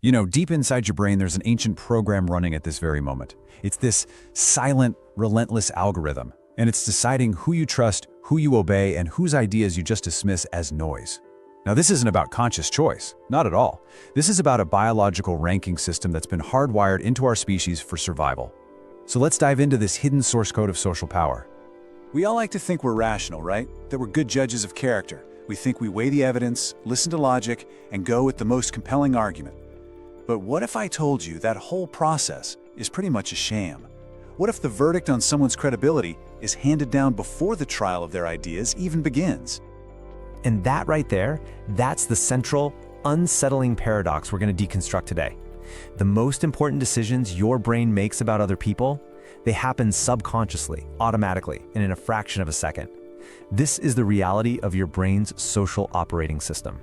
You know, deep inside your brain, there's an ancient program running at this very moment. It's this silent, relentless algorithm, and it's deciding who you trust, who you obey, and whose ideas you just dismiss as noise. Now, this isn't about conscious choice, not at all. This is about a biological ranking system that's been hardwired into our species for survival. So let's dive into this hidden source code of social power. We all like to think we're rational, right? That we're good judges of character. We think we weigh the evidence, listen to logic, and go with the most compelling argument. But what if I told you that whole process is pretty much a sham? What if the verdict on someone's credibility is handed down before the trial of their ideas even begins? And that right there, that's the central, unsettling paradox we're going to deconstruct today. The most important decisions your brain makes about other people, they happen subconsciously, automatically, and in a fraction of a second. This is the reality of your brain's social operating system.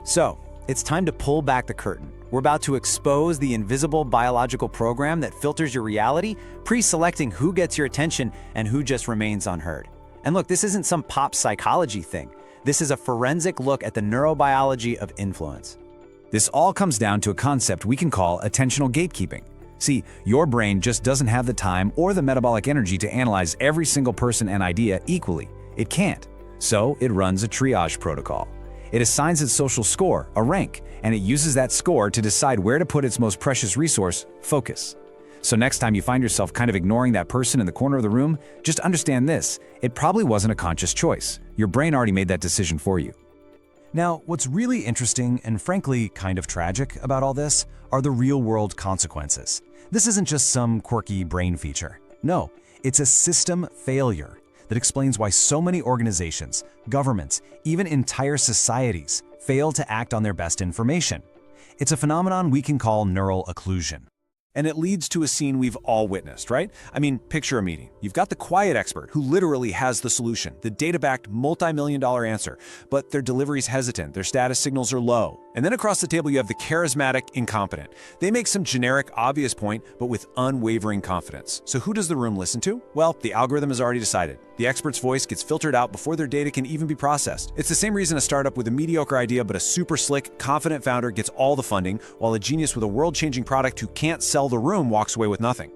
So, it's time to pull back the curtain. We're about to expose the invisible biological program that filters your reality, pre-selecting who gets your attention and who just remains unheard. And look, this isn't some pop psychology thing. This is a forensic look at the neurobiology of influence. This all comes down to a concept we can call attentional gatekeeping. See, your brain just doesn't have the time or the metabolic energy to analyze every single person and idea equally. It can't. So it runs a triage protocol. It assigns its social score, a rank, and it uses that score to decide where to put its most precious resource, focus. So next time you find yourself kind of ignoring that person in the corner of the room, just understand this: it probably wasn't a conscious choice. Your brain already made that decision for you. Now, what's really interesting and frankly kind of tragic about all this are the real-world consequences. This isn't just some quirky brain feature. No, it's a system failure that explains why so many organizations, governments, even entire societies fail to act on their best information. It's a phenomenon we can call neural occlusion. And it leads to a scene we've all witnessed, right? I mean, picture a meeting. You've got the quiet expert who literally has the solution, the data-backed multi-million-dollar answer, but their delivery's hesitant, their status signals are low. And then across the table you have the charismatic incompetent. They make some generic, obvious point, but with unwavering confidence. So who does the room listen to? Well, the algorithm has already decided. The expert's voice gets filtered out before their data can even be processed. It's the same reason a startup with a mediocre idea but a super slick, confident founder gets all the funding, while a genius with a world-changing product who can't sell the room walks away with nothing.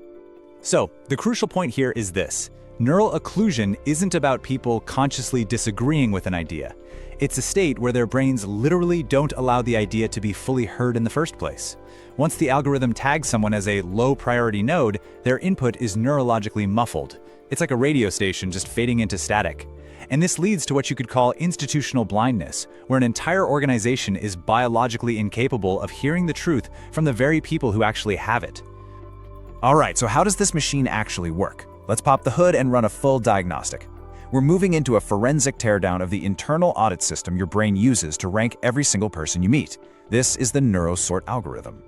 So, the crucial point here is this: neural occlusion isn't about people consciously disagreeing with an idea. It's a state where their brains literally don't allow the idea to be fully heard in the first place. Once the algorithm tags someone as a low-priority node, their input is neurologically muffled. It's like a radio station just fading into static. And this leads to what you could call institutional blindness, where an entire organization is biologically incapable of hearing the truth from the very people who actually have it. All right, so how does this machine actually work? Let's pop the hood and run a full diagnostic. We're moving into a forensic teardown of the internal audit system your brain uses to rank every single person you meet. This is the neurosort algorithm.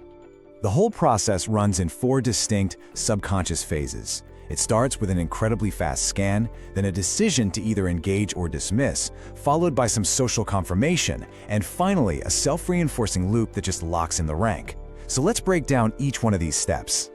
The whole process runs in 4 distinct subconscious phases. It starts with an incredibly fast scan, then a decision to either engage or dismiss, followed by some social confirmation, and finally a self-reinforcing loop that just locks in the rank. So let's break down each one of these steps.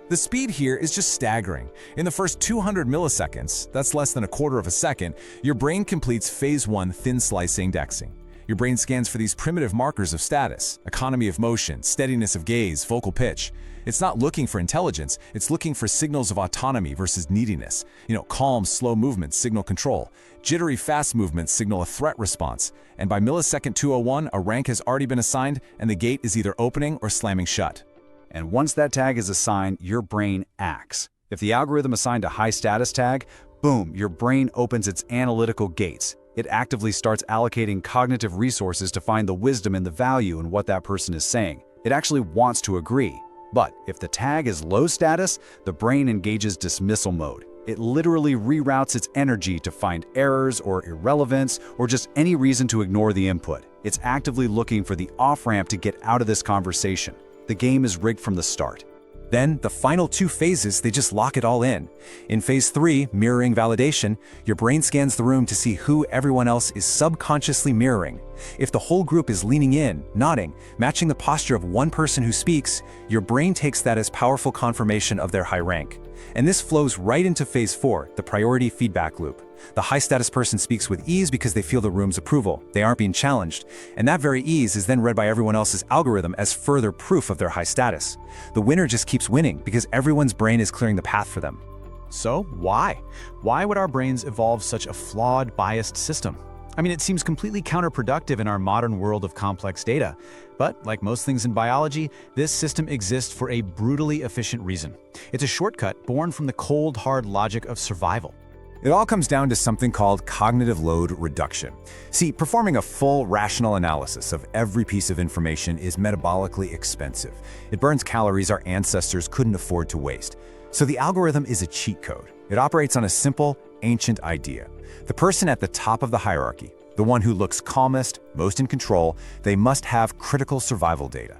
The speed here is just staggering. In the first 200 milliseconds, that's less than a quarter of a second, your brain completes phase 1 thin slice indexing. Your brain scans for these primitive markers of status: economy of motion, steadiness of gaze, focal pitch. It's not looking for intelligence, it's looking for signals of autonomy versus neediness. Calm, slow movements signal control. Jittery, fast movements signal a threat response. And by millisecond 201, a rank has already been assigned and the gate is either opening or slamming shut. And once that tag is assigned, your brain acts. If the algorithm assigned a high status tag, boom, your brain opens its analytical gates. It actively starts allocating cognitive resources to find the wisdom and the value in what that person is saying. It actually wants to agree. But if the tag is low status, the brain engages dismissal mode. It literally reroutes its energy to find errors or irrelevance or just any reason to ignore the input. It's actively looking for the off-ramp to get out of this conversation. The game is rigged from the start. Then, the final 2 phases, they just lock it all in. In phase 3, mirroring validation, your brain scans the room to see who everyone else is subconsciously mirroring. If the whole group is leaning in, nodding, matching the posture of one person who speaks, your brain takes that as powerful confirmation of their high rank. And this flows right into phase 4, the priority feedback loop. The high-status person speaks with ease because they feel the room's approval. They aren't being challenged. And that very ease is then read by everyone else's algorithm as further proof of their high status. The winner just keeps winning because everyone's brain is clearing the path for them. So why? Why would our brains evolve such a flawed, biased system? I mean, it seems completely counterproductive in our modern world of complex data. But like most things in biology, this system exists for a brutally efficient reason. It's a shortcut born from the cold, hard logic of survival. It all comes down to something called cognitive load reduction. See, performing a full rational analysis of every piece of information is metabolically expensive. It burns calories our ancestors couldn't afford to waste. So the algorithm is a cheat code. It operates on a simple, ancient idea. The person at the top of the hierarchy, the one who looks calmest, most in control, they must have critical survival data.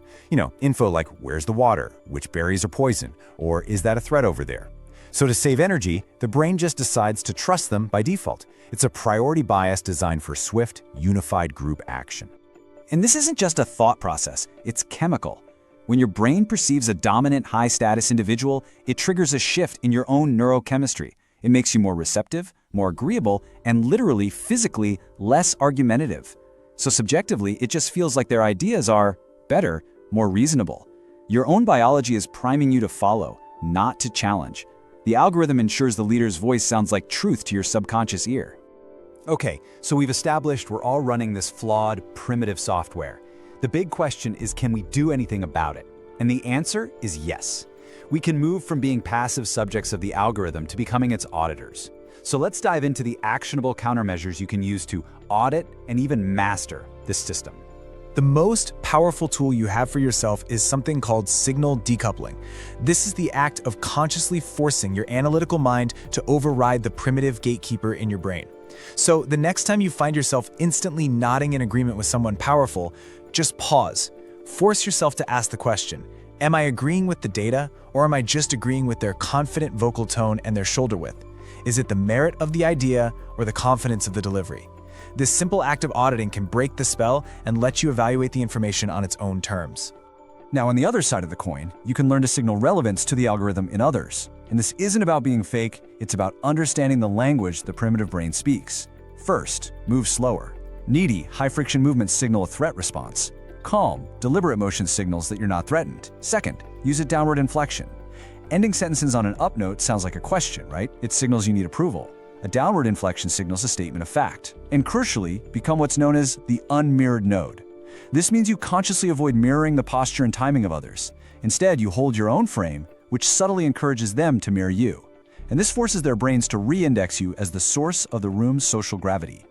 Info like where's the water, which berries are poison, or is that a threat over there? So to save energy, the brain just decides to trust them by default. It's a priority bias designed for swift, unified group action. And this isn't just a thought process, it's chemical. When your brain perceives a dominant, high-status individual, it triggers a shift in your own neurochemistry. It makes you more receptive, more agreeable, and literally, physically, less argumentative. So subjectively, it just feels like their ideas are better, more reasonable. Your own biology is priming you to follow, not to challenge. The algorithm ensures the leader's voice sounds like truth to your subconscious ear. Okay, so we've established we're all running this flawed, primitive software. The big question is, can we do anything about it? And the answer is yes. We can move from being passive subjects of the algorithm to becoming its auditors. So let's dive into the actionable countermeasures you can use to audit and even master this system. The most powerful tool you have for yourself is something called signal decoupling. This is the act of consciously forcing your analytical mind to override the primitive gatekeeper in your brain. So the next time you find yourself instantly nodding in agreement with someone powerful, just pause. Force yourself to ask the question, am I agreeing with the data, or am I just agreeing with their confident vocal tone and their shoulder width? Is it the merit of the idea or the confidence of the delivery? This simple act of auditing can break the spell and let you evaluate the information on its own terms. Now, on the other side of the coin, you can learn to signal relevance to the algorithm in others. And this isn't about being fake, it's about understanding the language the primitive brain speaks. First, move slower. Needy, high-friction movements signal a threat response. Calm, deliberate motion signals that you're not threatened. Second, use a downward inflection. Ending sentences on an up note sounds like a question, right? It signals you need approval. A downward inflection signals a statement of fact. And crucially, become what's known as the unmirrored node. This means you consciously avoid mirroring the posture and timing of others. Instead, you hold your own frame, which subtly encourages them to mirror you. And this forces their brains to re-index you as the source of the room's social gravity.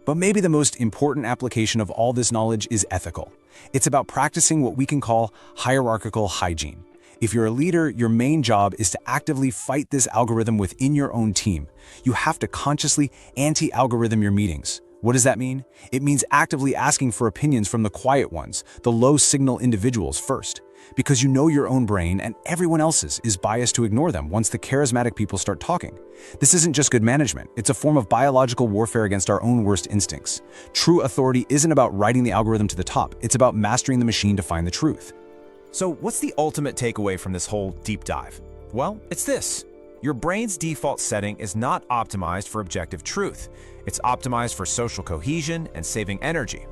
But maybe the most important application of all this knowledge is ethical. It's about practicing what we can call hierarchical hygiene. If you're a leader, your main job is to actively fight this algorithm within your own team. You have to consciously anti-algorithm your meetings. What does that mean? It means actively asking for opinions from the quiet ones, the low-signal individuals first. Because you know your own brain and everyone else's is biased to ignore them once the charismatic people start talking. This isn't just good management, it's a form of biological warfare against our own worst instincts. True authority isn't about riding the algorithm to the top, it's about mastering the machine to find the truth. So what's the ultimate takeaway from this whole deep dive? Well, it's this. Your brain's default setting is not optimized for objective truth. It's optimized for social cohesion and saving energy.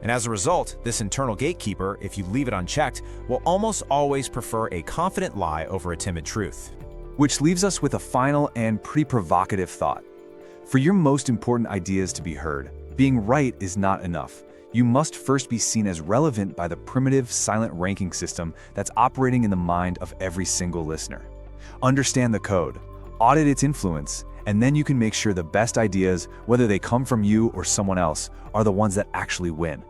And as a result, this internal gatekeeper, if you leave it unchecked, will almost always prefer a confident lie over a timid truth. Which leaves us with a final and pretty provocative thought. For your most important ideas to be heard, being right is not enough. You must first be seen as relevant by the primitive, silent ranking system that's operating in the mind of every single listener. Understand the code, audit its influence, and then you can make sure the best ideas, whether they come from you or someone else, are the ones that actually win.